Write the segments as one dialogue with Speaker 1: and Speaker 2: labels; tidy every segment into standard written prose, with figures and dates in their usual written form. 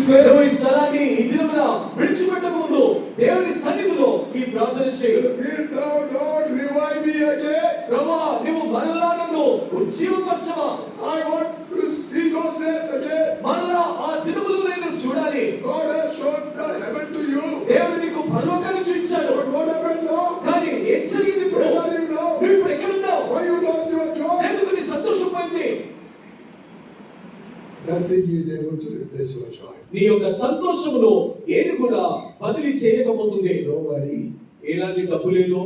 Speaker 1: place.
Speaker 2: ఈ స్థలాన్ని ఈ దినమున విడిచిపెట్టక ముందు దేవుని సన్నిధిలో ఈ ప్రార్థన చేయి.
Speaker 1: Will thou not revive me again?
Speaker 2: ప్రభువా నీవు మరలా నన్ను ఉజ్జీవపరచవా?
Speaker 1: I want to see those days again.
Speaker 2: మరలా ఆ దినములు నేను చూడాలి.
Speaker 1: God has shown the heaven to you.
Speaker 2: దేవుడు నీకు పరలోకాన్ని చూపించాడు.
Speaker 1: But what happened now?
Speaker 2: కానీ ఏం జరిగింది ఇప్పుడు?
Speaker 1: Where are you now?
Speaker 2: నువ్వు ఇప్పుడు ఎక్కడ ఉన్నావు?
Speaker 1: Why you lost your joy?
Speaker 2: ఎందుకు నీ సంతోషం పోయింది?
Speaker 1: Nothing is able to replace your joy.
Speaker 2: నీ యొక్క సంతోషమును ఏది కూడా బదిలీ చేయలేకపోతుంది.
Speaker 1: Nobody.
Speaker 2: ఎలాంటి డబ్బు లేదు.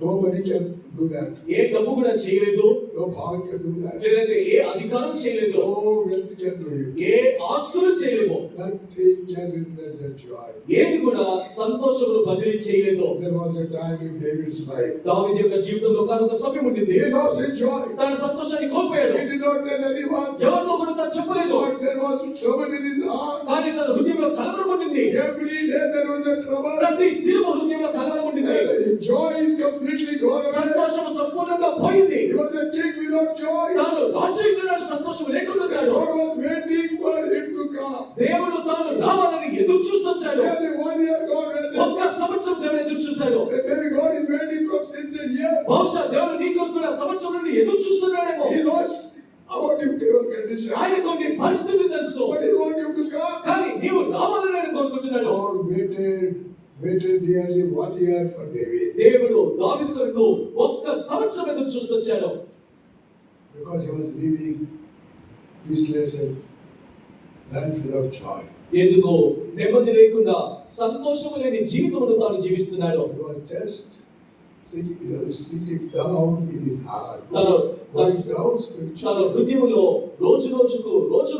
Speaker 1: Nobody can do that.
Speaker 2: ఏ డబ్బు కూడా చేయలేదు.
Speaker 1: No power can do that.
Speaker 2: లేదంటే ఏ అధికారం చేయలేదు.
Speaker 1: No wealth can do it.
Speaker 2: ఏ ఆస్తులు చేయలేవు.
Speaker 1: Nothing can replace that joy.
Speaker 2: ఏది కూడా సంతోషమును బదిలీ చేయలేదు.
Speaker 1: There was a time in David's life.
Speaker 2: దావీదు యొక్క జీవితంలో ఒక సమయం ఉండింది.
Speaker 1: He lost his joy.
Speaker 2: తన సంతోషాన్ని కోల్పోయాడు.
Speaker 1: He did not tell anyone.
Speaker 2: ఎవరితో కూడా తను చెప్పలేదు.
Speaker 1: But there was trouble in his heart.
Speaker 2: కానీ తన హృదయంలో కలవరం ఉండింది.
Speaker 1: Every day there was a trouble.
Speaker 2: ప్రతి దినము హృదయంలో కలవరం ఉండింది.
Speaker 1: And joy is completely gone away.
Speaker 2: సంతోషం సంపూర్ణంగా పోయింది.
Speaker 1: He was a king without joy.
Speaker 2: తాను రాజు ఇంటున్నాడు, సంతోషం లేకుండా ఉన్నాడు.
Speaker 1: God was waiting for him to come.
Speaker 2: దేవుడు తాను రావాలని ఎదురు చూస్తున్నాడు.
Speaker 1: Only 1 year God waited.
Speaker 2: ఒక్క సంవత్సరం దేవుడు ఎదురు చూశాడు.
Speaker 1: And maybe God is waiting from since a year.
Speaker 2: బహుశా దేవుడు నీ కొరకు కూడా సంవత్సరం నుండి ఎదురు చూస్తున్నాడేమో.
Speaker 1: He knows about your condition.
Speaker 2: ఆయనకు నీ పరిస్థితి తెలుసు.
Speaker 1: But he wants you to come.
Speaker 2: కానీ నీవు రావాలని ఆయన కోరుకుంటున్నాడు.
Speaker 1: God waited nearly 1 year for David.
Speaker 2: దేవుడు దావీదు కొరకు ఒక్క సంవత్సరం ఎదురు చూస్తున్నాడు.
Speaker 1: Because he was living peaceless life without joy.
Speaker 2: ఎందుకో నెమ్మది లేకుండా సంతోషం లేని జీవితమును తాను జీవిస్తున్నాడు.
Speaker 1: He was just sitting down in his heart, going down spiritually.
Speaker 2: తన హృదయములో రోజు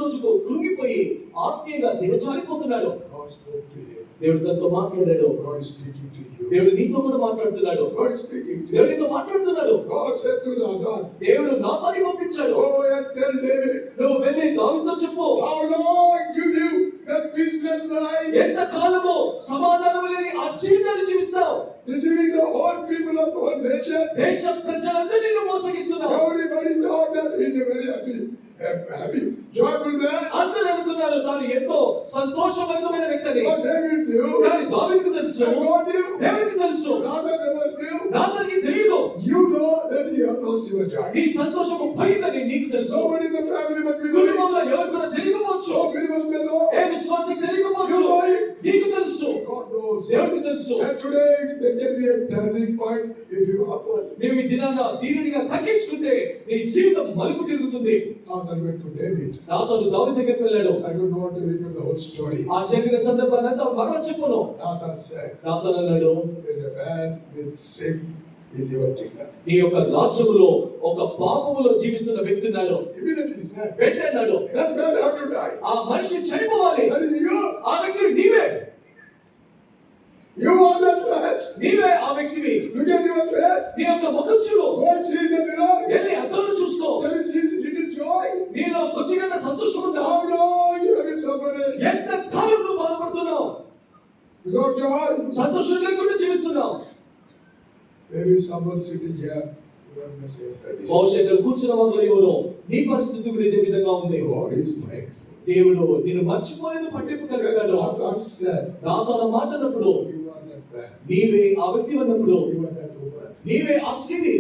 Speaker 2: రోజుకు కృంగిపోయి ఆత్మీయంగా దిగజారిపోతున్నాడు.
Speaker 1: God spoke to him.
Speaker 2: దేవుడు తనతో మాట్లాడాడు.
Speaker 1: God is speaking to you.
Speaker 2: దేవుడు నీతో కూడా మాట్లాడుతున్నాడు.
Speaker 1: God is speaking to you.
Speaker 2: దేవుడు నీతో మాట్లాడుతున్నాడు.
Speaker 1: God said to Nathan,
Speaker 2: దేవుడు నాతాన్ని పంపించాడు.
Speaker 1: go and tell David,
Speaker 2: నువ్వు వెళ్ళి దావీదుతో చెప్పు,
Speaker 1: how long you live that peaceless life,
Speaker 2: ఎంత కాలము సమాధానం లేని ఆ జీవితాన్ని జీవిస్తావు,
Speaker 1: deceiving the whole people of one nation.
Speaker 2: దేశ ప్రజలందరినీ నువ్వు మోసగిస్తున్నావు.
Speaker 1: Everybody thought that he is a very happy, joyful man.
Speaker 2: అందరూ అనుకున్నారు తాను ఎంతో సంతోషభరితమైన వ్యక్తిని.
Speaker 1: But David knew.
Speaker 2: కానీ దావీదుకు తెలుసు,
Speaker 1: And God knew.
Speaker 2: దేవునికి తెలుసు,
Speaker 1: Nathan never knew.
Speaker 2: నాతానికి తెలియదు.
Speaker 1: You know that he has lost your joy.
Speaker 2: నీ సంతోషము పోయిందని నీకు తెలుసు.
Speaker 1: Nobody in the family but we know.
Speaker 2: కుటుంబంలో ఎవరు కూడా తెలియకపోవచ్చు.
Speaker 1: So believers may know.
Speaker 2: ఏ విశ్వాసికి తెలియకపోవచ్చు.
Speaker 1: You know it.
Speaker 2: నీకు తెలుసు,
Speaker 1: God knows.
Speaker 2: దేవునికి తెలుసు.
Speaker 1: And today there can be a turning point if you humble.
Speaker 2: నీవు ఈ దినాన దీనినిగా తగ్గించుకుంటే నీ జీవితం మలుపు తిరుగుతుంది.
Speaker 1: Nathan went to David.
Speaker 2: నాతాను దావీదు దగ్గరికి వెళ్ళాడు.
Speaker 1: I don't want to repeat the whole story.
Speaker 2: ఆ జరిగిన సందర్భాన్ని అంతా మరలా చెప్పును.
Speaker 1: Nathan said,
Speaker 2: నాతాను అన్నాడు,
Speaker 1: there's a man with sin in your kingdom.
Speaker 2: నీ యొక్క రాజ్యములో ఒక పాపములో జీవిస్తున్న వ్యక్తి ఉన్నాడు.
Speaker 1: Immediately he said,
Speaker 2: వెంటన్నాడు,
Speaker 1: that man have to die.
Speaker 2: ఆ మనిషి చనిపోవాలి.
Speaker 1: That is you.
Speaker 2: ఆ వ్యక్తి నీవే.
Speaker 1: You are that man.
Speaker 2: నీవే ఆ వ్యక్తివి.
Speaker 1: Look at your face.
Speaker 2: నీ యొక్క ముఖం చూడు.
Speaker 1: Go and see the mirror.
Speaker 2: వెళ్ళి అద్దంలో చూసుకో.
Speaker 1: There is his little joy.
Speaker 2: నీలో కొద్దిగా సంతోషం ఉందా?
Speaker 1: How long you have been suffering
Speaker 2: ఎంత కాలం నువ్వు బాధపడుతున్నావు?
Speaker 1: without joy?
Speaker 2: సంతోషం లేకుండా జీవిస్తున్నావు.
Speaker 1: Maybe someone sitting here, you are in the same condition.
Speaker 2: బహుశా ఇక్కడ కూర్చున్న వారిలో ఎవరో నీ పరిస్థితి కూడా ఇదే విధంగా ఉంది.
Speaker 1: God is mindful.
Speaker 2: దేవుడు నిన్ను మర్చిపోలేదు, పట్టింపు కలిగాడు.
Speaker 1: Nathan said,
Speaker 2: నాతో మాట అన్నప్పుడు
Speaker 1: you are that man.
Speaker 2: నీవే ఆ వ్యక్తి అన్నప్పుడు
Speaker 1: You are that woman.
Speaker 2: నీవే ఆ స్త్రీ.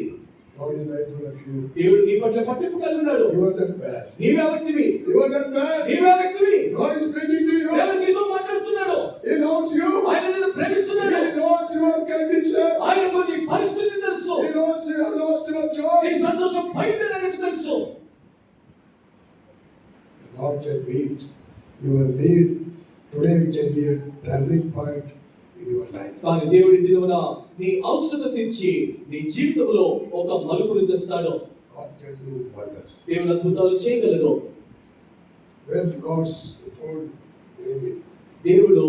Speaker 1: God is mindful of you.
Speaker 2: దేవుడు నీ పట్ల పట్టింపు కలిగి ఉన్నాడు.
Speaker 1: You are that man.
Speaker 2: నీవే ఆ వ్యక్తివి.
Speaker 1: You are that man.
Speaker 2: నీవే ఆ వ్యక్తివి.
Speaker 1: God is speaking to you.
Speaker 2: దేవుడు నీతో మాట్లాడుతున్నాడు.
Speaker 1: He loves you.
Speaker 2: ఆయన నిన్ను ప్రేమిస్తున్నాడు.
Speaker 1: He knows your condition.
Speaker 2: ఆయనకు నీ పరిస్థితి తెలుసు.
Speaker 1: He knows you have lost your
Speaker 2: నీ
Speaker 1: joy.
Speaker 2: సంతోషం పోయిందని ఆయనకు తెలుసు.
Speaker 1: God can meet your need. Today we can be a turning point in your life.
Speaker 2: కానీ దేవుడి దినమున నీ అవసరత తీర్చి నీ జీవితంలో ఒక మలుపుని తెస్తాడు.
Speaker 1: God can do wonders.
Speaker 2: దేవుడు అద్భుతాలు చేయగలడు.
Speaker 1: When God told David,
Speaker 2: దేవుడు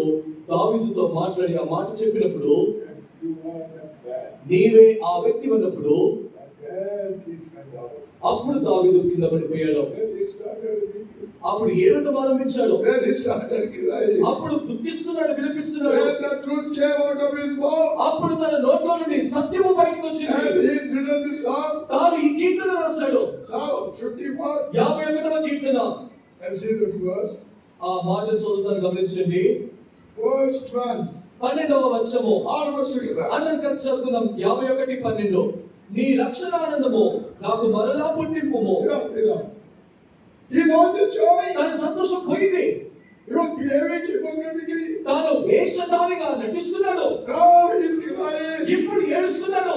Speaker 2: దావీదుతో మాట్లాడి ఆ మాట చెప్పినప్పుడు,
Speaker 1: that you are that man,
Speaker 2: నీవే ఆ వ్యక్తి అన్నప్పుడు
Speaker 1: then he fell down.
Speaker 2: అప్పుడు దావీదు కింద పడిపోయాడు.
Speaker 1: Then he started weeping.
Speaker 2: అప్పుడు ఏడటం ఆరంభించాడు.
Speaker 1: Then he started crying.
Speaker 2: అప్పుడు దుఃఖిస్తున్నాడు, విలపిస్తున్నాడు.
Speaker 1: Then the truth came out of his mouth.
Speaker 2: అప్పుడు తన నోట్లో నుండి సత్యము బయటకు వచ్చింది.
Speaker 1: And he has written this psalm.
Speaker 2: తాను ఈ కీర్తన రాశాడు.
Speaker 1: Psalm 51.
Speaker 2: 51వ Keerthana.
Speaker 1: And see the verse.
Speaker 2: ఆ మాటను చదువుతాను గమనించండి.
Speaker 1: Verse 12.
Speaker 2: 12వ వచనము.
Speaker 1: All of us together.
Speaker 2: అందరం కలిసి చదువుకుందాం. 51:12. నీ రక్షణ ఆనందము నాకు మరలా పుట్టింపుము.
Speaker 1: Enough. He lost his joy.
Speaker 2: తన సంతోషం పోయింది.
Speaker 1: He was behaving hypocritically.
Speaker 2: తాను వేషధారిగా నటిస్తున్నాడు.
Speaker 1: Now he is crying.
Speaker 2: ఇప్పుడు ఏడుస్తున్నాడు.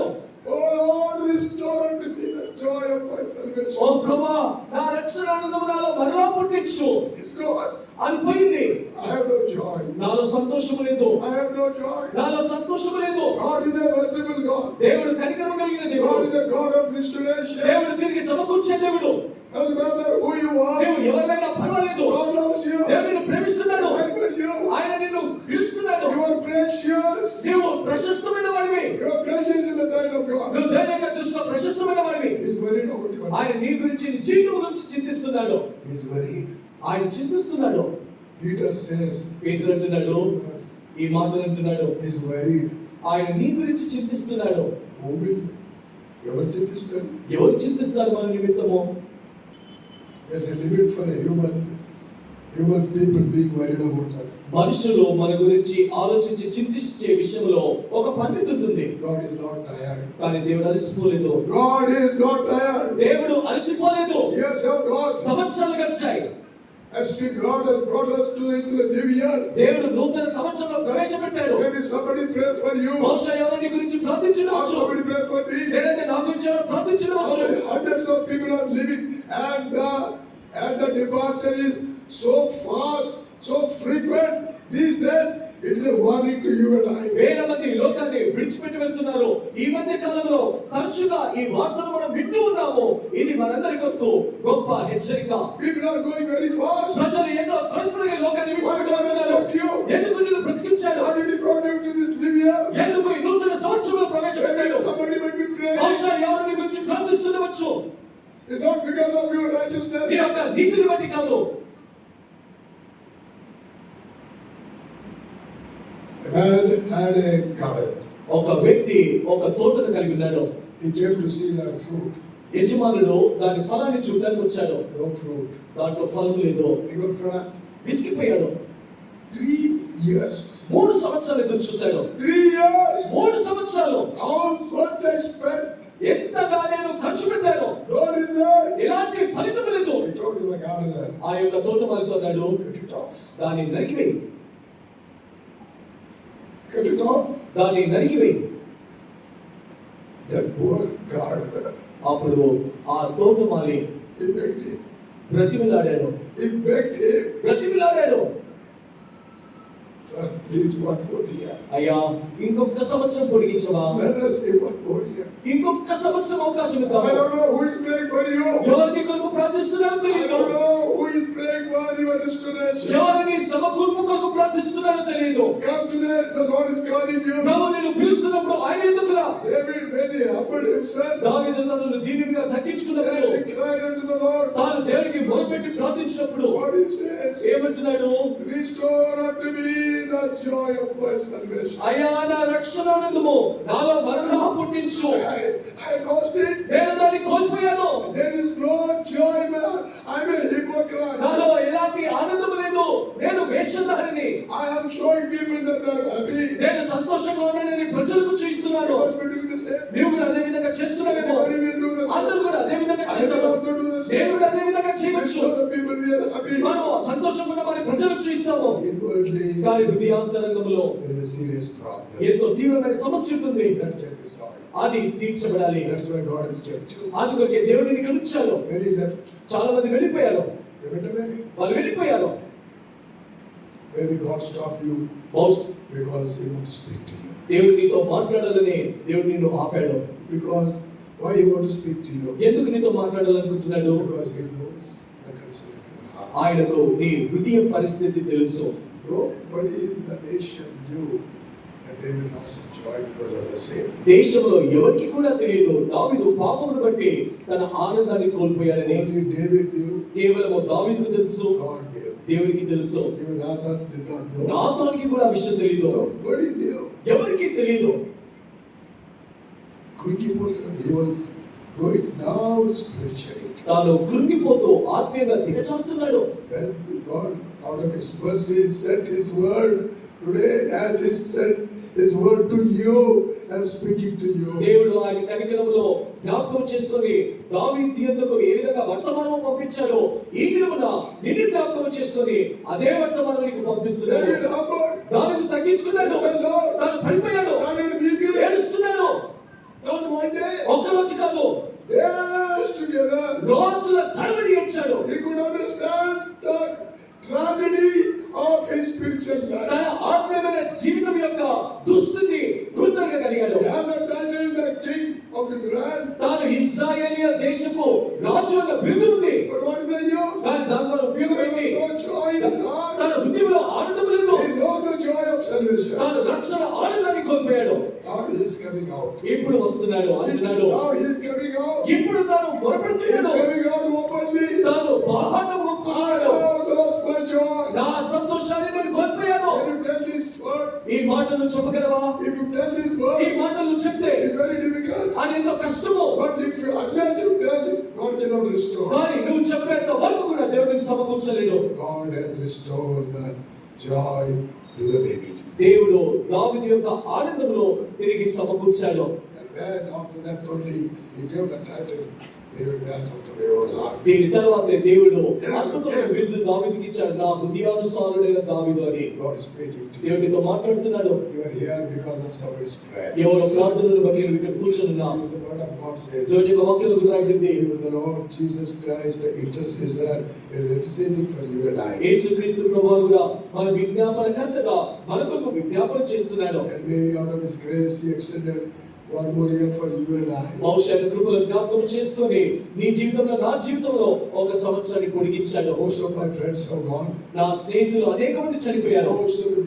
Speaker 1: Oh Lord, restore unto me the joy of my salvation.
Speaker 2: ఓ ప్రభువా, నా రక్షణ ఆనందము నాలో మరలా పుట్టించు.
Speaker 1: It's gone.
Speaker 2: అది పోయింది.
Speaker 1: I have no joy.
Speaker 2: నాలో సంతోషం లేదు.
Speaker 1: I have no joy.
Speaker 2: నాలో సంతోషం లేదు.
Speaker 1: God is a merciful God.
Speaker 2: దేవుడు కనికరం కలిగిన
Speaker 1: God
Speaker 2: దేవుడు.
Speaker 1: is a God of restoration.
Speaker 2: దేవుడు తిరిగి సమకూర్చే దేవుడు.
Speaker 1: Doesn't matter who you are.
Speaker 2: నీవు ఎవరినైనా పర్వాలేదు.
Speaker 1: God loves you.
Speaker 2: దేవుడు నిన్ను ప్రేమిస్తున్నాడు.
Speaker 1: Wherever you.
Speaker 2: ఆయన నిన్ను పిలుస్తున్నాడు.
Speaker 1: You are precious.
Speaker 2: నీవు ప్రశస్తమైన వాడివి.
Speaker 1: You are precious in the sight of God.
Speaker 2: నువ్వు దేవుని యొక్క దృష్టిలో ప్రశస్తమైన వాడివి.
Speaker 1: He is worried about you.
Speaker 2: ఆయన నీ గురించి నీ జీవితం గురించి చింతిస్తున్నాడు.
Speaker 1: He is worried.
Speaker 2: ఆయన చింతిస్తున్నాడు.
Speaker 1: Peter says.
Speaker 2: పేతురు అంటున్నాడు, ఈ మాటలు అంటున్నాడు.
Speaker 1: He is worried.
Speaker 2: ఆయన నీ గురించి చింతిస్తున్నాడు.
Speaker 1: Who will? ఎవరు చింతిస్తారు?
Speaker 2: ఎవరు చింతిస్తారు మన నిమిత్తము?
Speaker 1: There's a limit for a human people being worried about us.
Speaker 2: మనుషులు మన గురించి ఆలోచించి చింతించే విషయంలో ఒక పరిమితి ఉంటుంది.
Speaker 1: God is not tired.
Speaker 2: కానీ దేవుడు అలసిపోలేదు.
Speaker 1: God is not tired.
Speaker 2: దేవుడు అలసిపోలేదు.
Speaker 1: Years have gone.
Speaker 2: సంవత్సరాలు గడిచాయి.
Speaker 1: And still God has brought us into the new year.
Speaker 2: దేవుడు నూతన సంవత్సరంలో ప్రవేశపెట్టాడు.
Speaker 1: Maybe somebody prayed for you.
Speaker 2: బహుశా ఎవరు నీ గురించి
Speaker 1: Or
Speaker 2: ప్రార్థించవచ్చు.
Speaker 1: somebody prayed for me.
Speaker 2: లేదంటే నా గురించి ఎవరు ప్రార్థించవచ్చు.
Speaker 1: Hundreds of people are living and the departure is so fast, so frequent these days. It is a warning to you and I.
Speaker 2: వేల మంది ఈ లోకాన్ని విడిచిపెట్టి వెళ్తున్నారు. ఈ మధ్య కాలంలో తరచుగా ఈ వార్తను మనం వింటూ ఉన్నాము. ఇది మనందరి కొరకు గొప్ప హెచ్చరిక.
Speaker 1: People are going very fast.
Speaker 2: ప్రజలు ఎన్నో త్వరగా ఈ లోకాన్ని
Speaker 1: What God has
Speaker 2: విడిచిపెడుతున్నారు.
Speaker 1: taught you?
Speaker 2: ఎందుకు నిన్ను బ్రతికించాడు?
Speaker 1: How did He brought you to this new year?
Speaker 2: ఎందుకు ఈ నూతన సంవత్సరంలో
Speaker 1: Maybe
Speaker 2: ప్రవేశపెట్టాడు?
Speaker 1: somebody might be praying.
Speaker 2: బహుశా ఎవరు నీ గురించి ప్రార్థిస్తుండవచ్చు.
Speaker 1: It's not because of your righteousness.
Speaker 2: నీ యొక్క నీతిని బట్టి కాదు.
Speaker 1: A man had a garden.
Speaker 2: ఒక వ్యక్తి ఒక తోటను కలిగి ఉన్నాడు.
Speaker 1: He came to see that fruit.
Speaker 2: యజమానుడు దాని ఫలాన్ని చూడడానికి వచ్చాడు.
Speaker 1: No fruit.
Speaker 2: దాంట్లో ఫలం లేదు.
Speaker 1: He got fed up.
Speaker 2: విసిగిపోయాడు.
Speaker 1: 3 years.
Speaker 2: 3 సంవత్సరాలు ఎదురు చూశాడు.
Speaker 1: 3 years.
Speaker 2: 3 సంవత్సరాలు
Speaker 1: How much I spent.
Speaker 2: ఎంతగా నేను ఖర్చు పెట్టాను.
Speaker 1: No result.
Speaker 2: ఎలాంటి ఫలితం లేదు.
Speaker 1: He told to the gardener.
Speaker 2: ఆ యొక్క తోటమాలితో అన్నాడు,
Speaker 1: Cut it off.
Speaker 2: దాన్ని నరికివేయి.
Speaker 1: Cut it off.
Speaker 2: దాన్ని నరికివేయి.
Speaker 1: That poor gardener.
Speaker 2: అప్పుడు ఆ తోటమాలి
Speaker 1: He begged him.
Speaker 2: బ్రతిమిలాడాడు.
Speaker 1: He begged him.
Speaker 2: బ్రతిమిలాడాడు.
Speaker 1: Sir, please one more year.
Speaker 2: అయ్యా, ఇంకొక సంవత్సరం పొడిగించవా?
Speaker 1: Let us see one more year.
Speaker 2: ఇంకొక సంవత్సరం అవకాశం
Speaker 1: I
Speaker 2: ఇద్దాం.
Speaker 1: don't know who is praying for you.
Speaker 2: ఎవరు నీ కొరకు ప్రార్థిస్తున్నారో
Speaker 1: I
Speaker 2: తెలియదు.
Speaker 1: don't know who is praying for your restoration.
Speaker 2: ఎవరు నీ సమకూర్పు కొరకు ప్రార్థిస్తున్నారో తెలియదు.
Speaker 1: Come to that. The Lord is calling you.
Speaker 2: ప్రభు నిన్ను పిలుస్తున్నప్పుడు ఆయన ఎందుకురా?
Speaker 1: David, when he humbled himself,
Speaker 2: దావీదు తనను దీనునిగా తగ్గించుకున్నప్పుడు,
Speaker 1: and he cried unto the Lord.
Speaker 2: తాను దేవునికి మొరపెట్టి ప్రార్థించినప్పుడు
Speaker 1: What he says,
Speaker 2: ఏమంటున్నాడు?
Speaker 1: restore unto me the joy of my salvation.
Speaker 2: అయ్యా, నా రక్షణ ఆనందము నాలో మరలా పుట్టించు.
Speaker 1: I lost it.
Speaker 2: నేను దాన్ని కోల్పోయాను.
Speaker 1: There is no joy, man. I'm a hypocrite.
Speaker 2: నాలో ఎలాంటి ఆనందం లేదు. నేను వేషధారిని.
Speaker 1: I am showing people that I'm happy.
Speaker 2: నేను సంతోషంగా ఉన్నానని ప్రజలకు చూపిస్తున్నాను.
Speaker 1: You must be doing the same.
Speaker 2: నీవు కూడా అదే విధంగా చేస్తున్నావేమో.
Speaker 1: Everybody will do the
Speaker 2: అందరూ
Speaker 1: same.
Speaker 2: కూడా అదే విధంగా
Speaker 1: I will
Speaker 2: చేస్తారు.
Speaker 1: also do the same.
Speaker 2: నేను కూడా అదే విధంగా
Speaker 1: We
Speaker 2: చేయవచ్చు.
Speaker 1: show the people we are happy.
Speaker 2: మనం సంతోషంగా ఉన్నామని ప్రజలకు చూపిస్తాము.
Speaker 1: Inwardly,
Speaker 2: కానీ హృదయాంతరంగంలో
Speaker 1: there is a serious problem.
Speaker 2: ఎంతో తీవ్రమైన సమస్య ఉంటుంది.
Speaker 1: That can be solved.
Speaker 2: అది తీర్చబడాలి.
Speaker 1: That's why God has kept you.
Speaker 2: అందుకొరకే దేవుడిని ఇక్కడ ఉంచాడు.
Speaker 1: Many left.
Speaker 2: చాలా మంది వెళ్ళిపోయారు.
Speaker 1: They went away.
Speaker 2: వాళ్ళు వెళ్ళిపోయారు.
Speaker 1: Maybe God stopped you
Speaker 2: బహుశా
Speaker 1: because He wants to speak to you.
Speaker 2: దేవుడు నీతో మాట్లాడాలని దేవుడు నిన్ను ఆపాడు.
Speaker 1: Because why He wants to speak to you?
Speaker 2: ఎందుకు నీతో మాట్లాడాలనుకుంటున్నాడు?
Speaker 1: Because He knows the condition of your heart.
Speaker 2: ఆయనకు నీ హృదయ పరిస్థితి తెలుసు.
Speaker 1: Nobody in the nation knew that David lost his joy because of the sin.
Speaker 2: దేశంలో ఎవరికి కూడా తెలియదు దావీదు పాపమును బట్టి తన ఆనందాన్ని కోల్పోయాడని.
Speaker 1: Only David knew.
Speaker 2: కేవలం దావీదుకు తెలుసు,
Speaker 1: God knew.
Speaker 2: దేవునికి తెలుసు.
Speaker 1: Even Nathan did not know.
Speaker 2: నాతానుకి కూడా ఆ విషయం తెలియదు.
Speaker 1: Nobody knew.
Speaker 2: ఎవరికి తెలియదు.
Speaker 1: He was going down spiritually.
Speaker 2: తాను కృంగిపోతూ ఆత్మీయంగా దిగజారుతున్నాడు.
Speaker 1: When God out of His mercy sent His word today, as He sent His word to you and speaking to you.
Speaker 2: దేవుడు ఆయన కనికరములో జ్ఞాపకం చేసుకొని దావీదు యొద్దకు ఏ విధంగా వర్తమానము పంపించారో ఈ దినమున నిన్ను జ్ఞాపకం చేసుకొని అదే వర్తమానం నీకు పంపిస్తున్నాడు.
Speaker 1: David humbled.
Speaker 2: దావీదు తగ్గించుకున్నాడు, తాను పడిపోయాడు,
Speaker 1: David weeping.
Speaker 2: ఏడుస్తున్నాడు.
Speaker 1: Not one day.
Speaker 2: ఒక్క రోజు కాదు,
Speaker 1: Days together.
Speaker 2: రోజుల తరబడి ఏడ్చాడు.
Speaker 1: He could understand the tragedy of his spiritual life.
Speaker 2: తన ఆత్మీయమైన జీవితం యొక్క దుస్థితి గుర్తెరగగలిగాడు.
Speaker 1: He has the title the king of Israel.
Speaker 2: తాను ఇశ్రాయేలీయ దేశపు రాజు అన్న బిరుదు ఉంది.
Speaker 1: But what is the yoke?
Speaker 2: కానీ దాని ద్వారా ఉపయోగం ఏంటి?
Speaker 1: No joy in his heart.
Speaker 2: తన హృదయంలో ఆనందం లేదు.
Speaker 1: He lost the joy of salvation.
Speaker 2: తాను రక్షణ ఆనందాన్ని కోల్పోయాడు.
Speaker 1: Now he is coming out.
Speaker 2: ఇప్పుడు వస్తున్నాడు అంటున్నాడు.
Speaker 1: Now he is coming out.
Speaker 2: ఇప్పుడు తాను
Speaker 1: He is
Speaker 2: మొరపెడుతున్నాడు.
Speaker 1: coming out openly.
Speaker 2: తాను బాహాటం
Speaker 1: I
Speaker 2: ఒప్పుకున్నాడు.
Speaker 1: have lost my joy.
Speaker 2: నా సంతోషాన్ని నేను కోల్పోయాను.
Speaker 1: Can you tell this word?
Speaker 2: ఈ మాటలు చెప్పగలవా?
Speaker 1: If you tell this
Speaker 2: ఈ
Speaker 1: word,
Speaker 2: మాటలు చెప్తే
Speaker 1: it's very difficult.
Speaker 2: అది ఎంతో కష్టము.
Speaker 1: But if you, unless you tell, God cannot restore.
Speaker 2: కానీ నువ్వు చెప్పేంత వరకు కూడా దేవుడిని సమకూర్చలేడు.
Speaker 1: God has restored the joy to the David.
Speaker 2: దేవుడు దావీదు యొక్క ఆనందమును తిరిగి సమకూర్చాడు.
Speaker 1: And then after that only, he gave the title, David man after my own heart.
Speaker 2: దీని తర్వాత దేవుడు అద్భుతమైన బిరుదు దావీదుకి ఇచ్చాడు, నా హృదయానుసారుడైన దావీదు అని.
Speaker 1: God is speaking to you.
Speaker 2: దేవుడితో మాట్లాడుతున్నాడు.
Speaker 1: You are here because of somebody's prayer.
Speaker 2: ఎవరో ప్రార్థనను బట్టి నువ్వు ఇక్కడ కూర్చొని ఉన్నావు.
Speaker 1: The word of God says,
Speaker 2: దేవుని యొక్క వాక్యంలో రాయబడింది,
Speaker 1: even the Lord Jesus Christ, the intercessor, is interceding for you and I.
Speaker 2: యేసుక్రీస్తు ప్రభువు కూడా మన విజ్ఞాపనకర్తగా మన కొరకు విజ్ఞాపన చేస్తున్నాడు.
Speaker 1: And maybe out of His grace, He extended one more year for you and I.
Speaker 2: బహుశా కృపలో జ్ఞాపకం చేసుకొని నీ జీవితంలో నా జీవితంలో ఒక సంవత్సరాన్ని పొడిగించాడు.
Speaker 1: Most of my friends have gone.
Speaker 2: నా స్నేహితులు అనేక మంది చనిపోయారు.
Speaker 1: Most of the